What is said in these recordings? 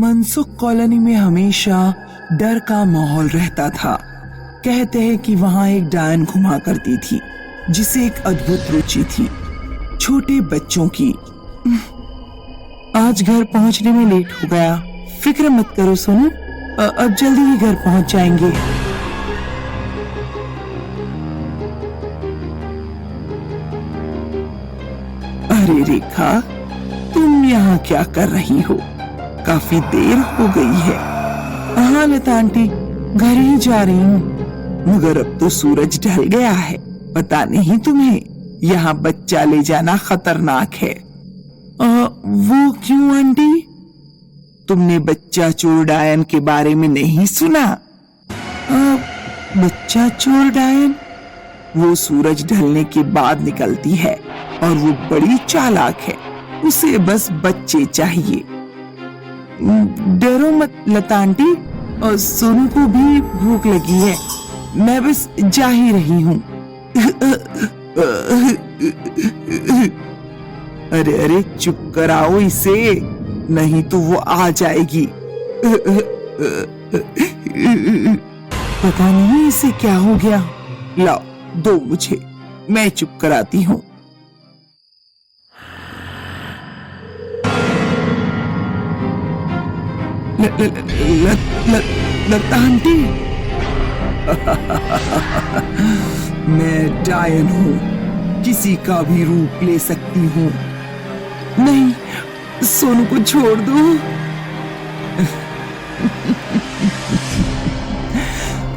Mansukh colony में हमेशा डर का माहौल रहता था। कहते हैं कि वहां एक डायन घुमा करती थी जिसे एक अद्भुत रुचि थी छोटे बच्चों की। आज घर पहुंचने में लेट हो गया। फिक्र मत करो सोनू, अब जल्दी ही घर पहुंच जाएंगे। अरे रेखा, तुम यहाँ क्या कर रही हो? काफी देर हो गई है। हाँ लता आंटी, घर ही जा रही हूँ, मगर अब तो सूरज ढल गया है। पता नहीं तुम्हें यहाँ बच्चा ले जाना खतरनाक है। वो क्यों आंटी? तुमने बच्चा चोर डायन के बारे में नहीं सुना? बच्चा चोर डायन? वो सूरज ढलने के बाद निकलती है और वो बड़ी चालाक है। उसे बस बच्चे चाहिए। डरो मत लता आंटी, और सोनू को भी भूख लगी है। मैं बस जा ही रही हूँ। अरे अरे चुप कराओ इसे, नहीं तो वो आ जाएगी। पता नहीं इसे क्या हो गया। लाओ दो मुझे, मैं चुप कराती हूँ। लता आंटी, मैं डायन हूँ, किसी का भी रूप ले सकती हूँ। नहीं, सोनू को छोड़ दो।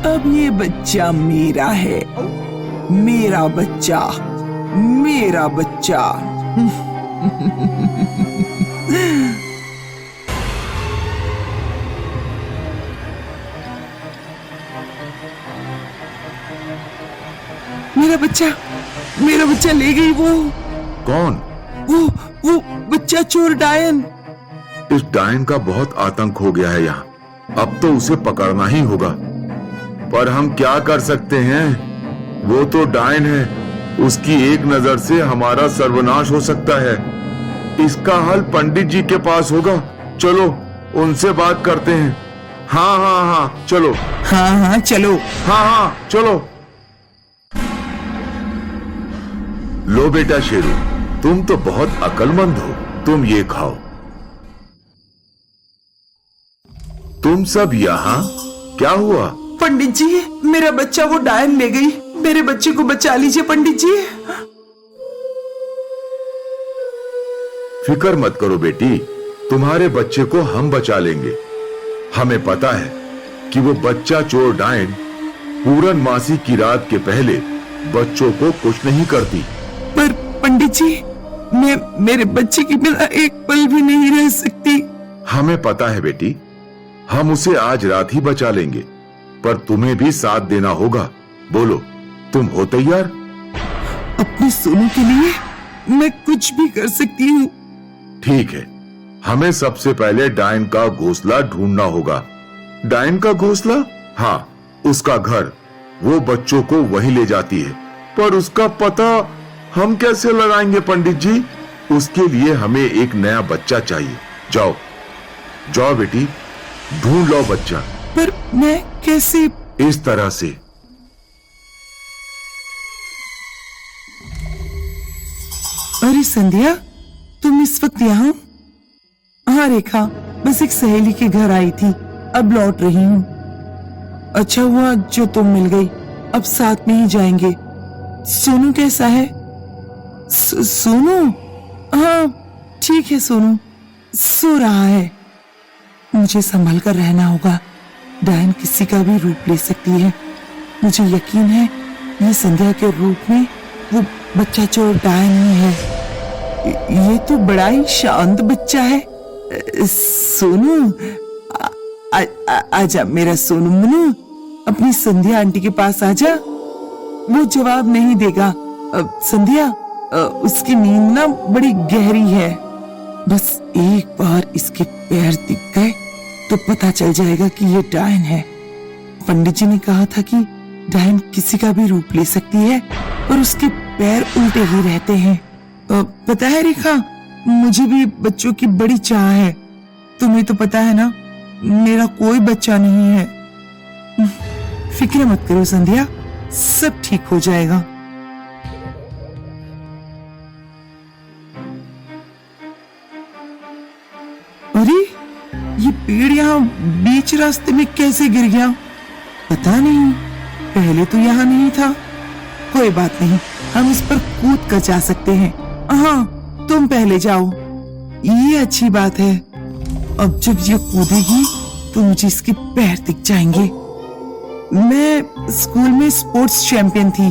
अब ये बच्चा मेरा है, मेरा बच्चा, मेरा बच्चा। मेरा बच्चा ले गई वो। कौन? वो बच्चा चोर डायन। इस डायन का बहुत आतंक हो गया है यहाँ। अब तो उसे पकड़ना ही होगा। पर हम क्या कर सकते हैं? वो तो डायन है, उसकी एक नजर से हमारा सर्वनाश हो सकता है। इसका हल पंडित जी के पास होगा। चलो उनसे बात करते हैं। हाँ चलो। हाँ चलो। हाँ चलो। लो बेटा शेरू, तुम तो बहुत अक्लमंद हो, तुम ये खाओ। तुम सब यहाँ क्या हुआ? पंडित जी, मेरा बच्चा वो डायन ले गई। मेरे बच्चे को बचा लीजिए पंडित जी। फिक्र मत करो बेटी, तुम्हारे बच्चे को हम बचा लेंगे। हमें पता है कि वो बच्चा चोर डायन पूर्णमासी की रात के पहले बच्चों को कुछ नहीं करती। पर पंडित जी, मैं मेरे बच्चे की बिना एक पल भी नहीं रह सकती। हमें पता है बेटी, हम उसे आज रात ही बचा लेंगे, पर तुम्हें भी साथ देना होगा। बोलो, तुम हो तैयार? अपने सोनू के लिए मैं कुछ भी कर सकती हूँ। ठीक है, हमें सबसे पहले डायन का घोंसला ढूंढना होगा। डायन का घोंसला? हाँ, उसका घर। वो बच्चों को वहीं ले जाती है, पर उसका पता हम कैसे लगाएंगे पंडित जी? उसके लिए हमें एक नया बच्चा चाहिए। जाओ बेटी, ढूंढ लो बच्चा। पर मैं कैसे? इस तरह से। अरे संध्या, तुम इस वक्त यहाँ? हाँ रेखा, बस एक सहेली के घर आई थी, अब लौट रही हूँ। अच्छा हुआ जो तुम मिल गई, अब साथ में ही जाएंगे। सोनू कैसा है? सोनू? हाँ ठीक है, सोनू सो रहा है। मुझे संभल कर रहना होगा। डायन किसी का भी रूप ले सकती है। मुझे यकीन है ये संध्या के रूप में वो बच्चा चोर डायन ही है। ये तो बड़ा ही शांत बच्चा है। सोनू, आजा मेरा सोनू मुनू, अपनी संध्या आंटी के पास आजा। वो जवाब नहीं देगा। संध्या, उसकी नींद ना बड़ी गहरी है। बस एक बार इसके पैर दिख गए तो पता चल जाएगा कि ये डायन है। पंडित जी ने कहा था कि डायन किसी का भी रूप ले सकती है, पर उसके पैर उल्टे ही रहते हैं। पता है रेखा, मुझे भी बच्चों की बड़ी चाह है। तुम्हें तो पता है ना, मेरा कोई बच्चा नहीं है। फिक्र मत करो संध्या, सब ठीक हो जाएगा। अरे ये पेड़ यहाँ बीच रास्ते में कैसे गिर गया? पता नहीं, पहले तो यहाँ नहीं था। कोई बात नहीं, हम इस पर कूद कर जा सकते हैं। हाँ, तुम पहले जाओ, ये अच्छी बात है। अब जब ये कूदेगी तो मुझे इसके पैर दिख जाएंगे। मैं स्कूल में स्पोर्ट्स चैंपियन थी,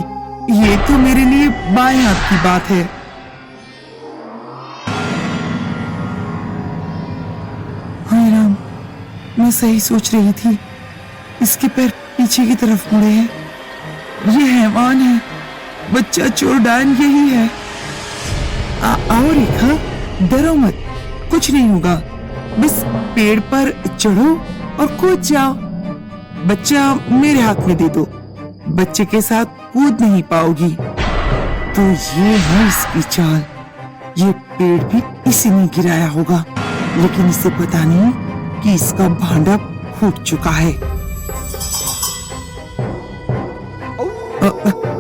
ये तो मेरे लिए बाएं हाथ की बात है। हाय राम, मैं सही सोच रही थी, इसके पैर पीछे की तरफ मुड़े हैं। ये हैवान है, बच्चा चोर डायन यही है। आओ रेखा, डरो मत, कुछ नहीं होगा। बस पेड़ पर चढ़ो और कूद जाओ। बच्चा मेरे हाथ में दे दो, बच्चे के साथ कूद नहीं पाओगी। तो ये है इसकी चाल। ये पेड़ भी इसी ने गिराया होगा, लेकिन इसे पता नहीं कि इसका भांडा फूट चुका है।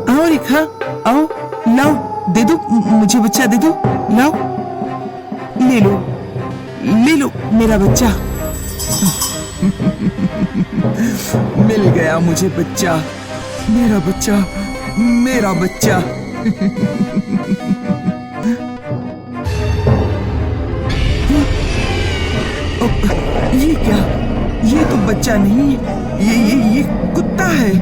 आओ रेखा, आओ, लाओ, दे दो मुझे, बच्चा दे दो, लाओ, ले लो मेरा बच्चा। मिल गया मुझे बच्चा, मेरा बच्चा, मेरा बच्चा। ये क्या? ये तो बच्चा नहीं, ये कुत्ता है।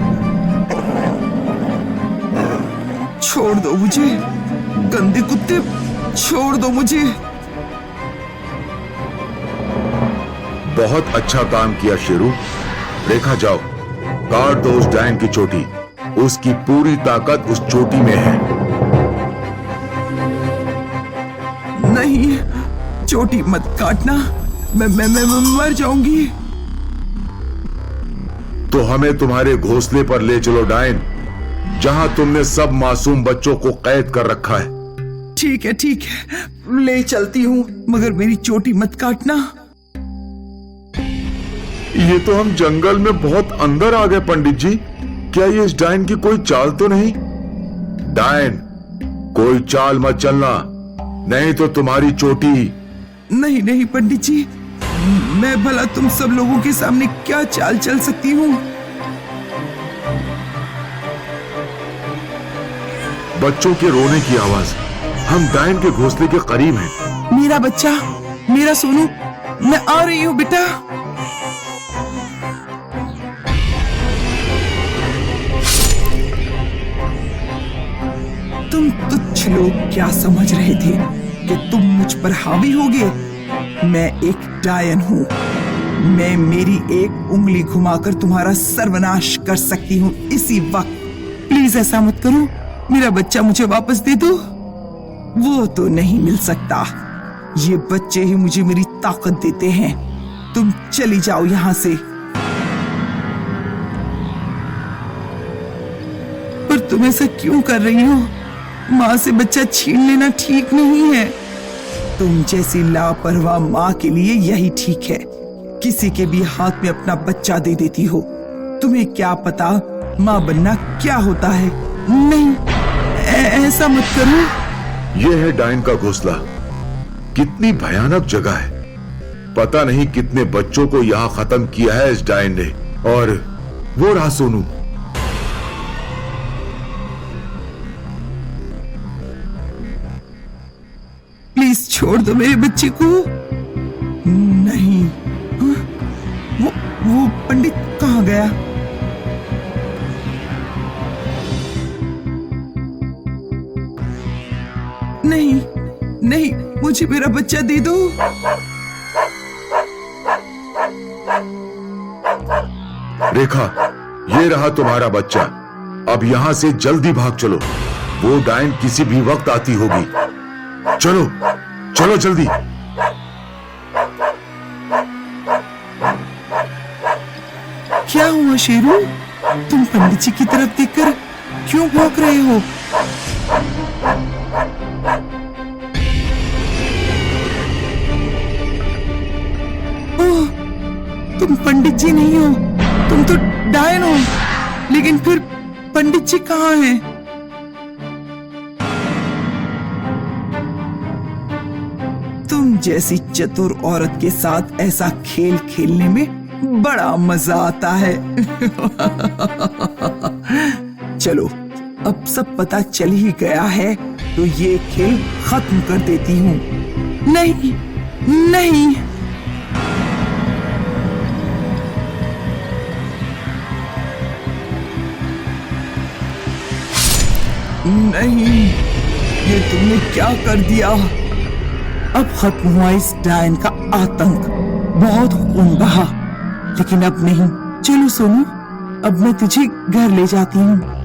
छोड़ दो मुझे, गंदे कुत्ते, छोड़ दो मुझे। बहुत अच्छा काम किया शेरू। रेखा जाओ, काट दो उस डायन की चोटी। उसकी पूरी ताकत उस चोटी में है। नहीं, चोटी मत काटना, मैं मर जाऊंगी। तो हमें तुम्हारे घोंसले पर ले चलो डायन, जहां तुमने सब मासूम बच्चों को कैद कर रखा है। ठीक है, ले चलती हूँ, मगर मेरी चोटी मत काटना। ये तो हम जंगल में बहुत अंदर आ गए पंडित जी। क्या ये इस डायन की कोई चाल तो नहीं? डायन, कोई चाल मत चलना, नहीं तो तुम्हारी चोटी। नहीं पंडित जी, मैं भला तुम सब लोगों के सामने क्या चाल चल सकती हूँ? बच्चों के रोने की आवाज, हम डायन के घोंसले के करीब हैं। मेरा बच्चा, मेरा सोनू, मैं आ रही हूँ बेटा। तुम तुच्छ लोग क्या समझ रहे थे कि तुम मुझ पर हावी होगे? मैं एक डायन हूँ। मैं मेरी एक उंगली घुमाकर तुम्हारा सर्वनाश कर सकती हूँ इसी वक्त। प्लीज ऐसा मत करो, मेरा बच्चा मुझे वापस दे दो। वो तो नहीं मिल सकता, ये बच्चे ही मुझे मेरी ताकत देते हैं। तुम चली जाओ यहाँ से। पर तुम ऐसा क्यों कर रही हो? माँ से बच्चा छीन लेना ठीक नहीं है। तुम जैसी लापरवाह माँ के लिए यही ठीक है, किसी के भी हाथ में अपना बच्चा दे देती हो। तुम्हें क्या पता माँ बनना क्या होता है? नहीं, ऐसा मत करो। यह है डायन का घोंसला। कितनी भयानक जगह है। पता नहीं कितने बच्चों को यहाँ खत्म किया है इस डायन ने। और वो रहा सोनू। प्लीज छोड़ दो मेरे बच्चे को। नहीं, वो पंडित कहाँ गया? नहीं, मुझे मेरा बच्चा दे दो। रेखा, ये रहा तुम्हारा बच्चा। अब यहाँ से जल्दी भाग चलो, वो डायन किसी भी वक्त आती होगी। चलो चलो जल्दी। क्या हुआ शेरू? तुम पंडित जी की तरफ देखकर क्यों भौंक रहे हो? तुम पंडित जी नहीं हो, तुम तो डायन हो। लेकिन फिर पंडित जी कहाँ हैं? तुम जैसी चतुर औरत के साथ ऐसा खेल खेलने में बड़ा मजा आता है। चलो, अब सब पता चल ही गया है, तो ये खेल खत्म कर देती हूँ। नहीं, नहीं, नहीं, ये तुमने क्या कर दिया? अब खत्म हुआ इस डायन का आतंक। बहुत खून बहा, लेकिन अब नहीं। चलो सोनू, अब मैं तुझे घर ले जाती हूँ।